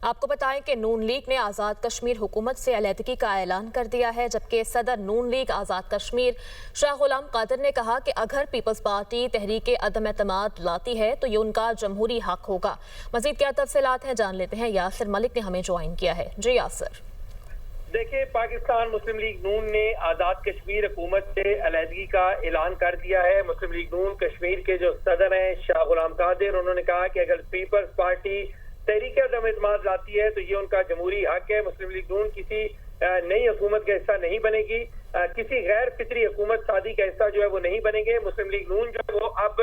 आपको बताएं कि नून लीग ने आज़ाद कश्मीर हुकूमत से अलहदगी का ऐलान कर दिया है, जबकि सदर नून लीग आज़ाद कश्मीर शाह गुलाम कादिर ने कहा कि अगर पीपल्स पार्टी तहरीक अदम एतमाद लाती है तो ये उनका जमहूरी हक होगा। मज़ीद क्या तफसीलात हैं जान लेते हैं, यासिर मलिक ने हमें ज्वाइन किया है। जी यासिर। देखिए, पाकिस्तान मुस्लिम लीग नून ने आज़ाद कश्मीर हुकूमत से अलहदगी का ऐलान कर दिया है। मुस्लिम लीग नून कश्मीर के जो सदर हैं शाह गुलाम कादिर, उन्होंने कहा कि अगर पीपल्स पार्टी तहरीक अदम एतमाद लाती है तो ये उनका जमहूरी हक है। मुस्लिम लीग नून किसी नई हुकूमत का हिस्सा नहीं बनेगी, किसी गैर फितरी हुकूमत सादी का हिस्सा जो है वो नहीं बनेंगे। मुस्लिम लीग नून जो है वो अब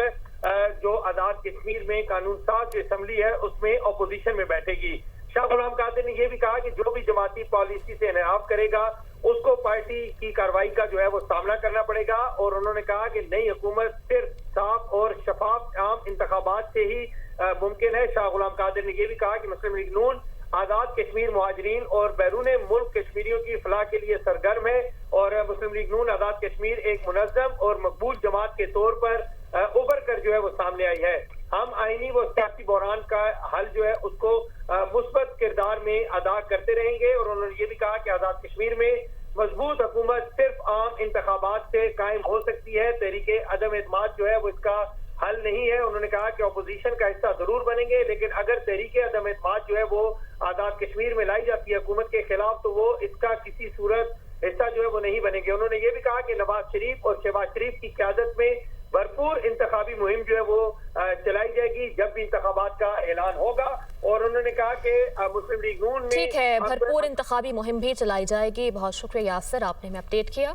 जो आज़ाद कश्मीर में कानून साज जो असम्बली है उसमें अपोजिशन में बैठेगी। शाह गुलाम कादिर ने यह भी कहा कि जो भी जमाती पॉलिसी से इन्हाफ करेगा उसको पार्टी की कार्रवाई का जो है वो सामना करना पड़ेगा। और उन्होंने कहा कि नई हुकूमत सिर्फ साफ और शफाफ आम इंतखाबात से ही मुमकिन है। शाह गुलाम कादिर ने यह भी कहा कि मुस्लिम लीग नून आज़ाद कश्मीर मुहाजिरीन और बैरून मुल्क कश्मीरियों की फलाह के लिए सरगर्म है और मुस्लिम लीग नून आज़ाद कश्मीर एक मुनज़्ज़म और मकबूल जमात के तौर पर उभर कर जो है वो सामने आई है। हम आईनी व सियासी बहरान का हल जो है उसको मुस्बत किरदार में अदा करते रहेंगे। और उन्होंने ये भी कहा कि आज़ाद कश्मीर में मजबूत हुकूमत सिर्फ आम इंतखाबात से कायम हो सकती है, तहरीके अदम एतमाद जो है वो इसका हल नहीं है। उन्होंने कहा कि अपोजिशन का हिस्सा जरूर बनेंगे, लेकिन अगर तहरीके अदम एतमाद जो है वो आज़ाद कश्मीर में लाई जाती है हुकूमत के खिलाफ तो वो इसका किसी सूरत हिस्सा जो है वो नहीं बनेंगे। उन्होंने ये भी कहा कि नवाज शरीफ और शहबाज शरीफ की क़यादत में भरपूर इंतखाबी मुहिम जो है वो चलाई जाएगी जब भी इंतखाबात का ऐलान होगा। और उन्होंने कहा कि मुस्लिम लीग नून में ठीक है, भरपूर इंतखाबी मुहिम भी चलाई जाएगी। बहुत शुक्रिया यासिर, आपने हमें अपडेट किया।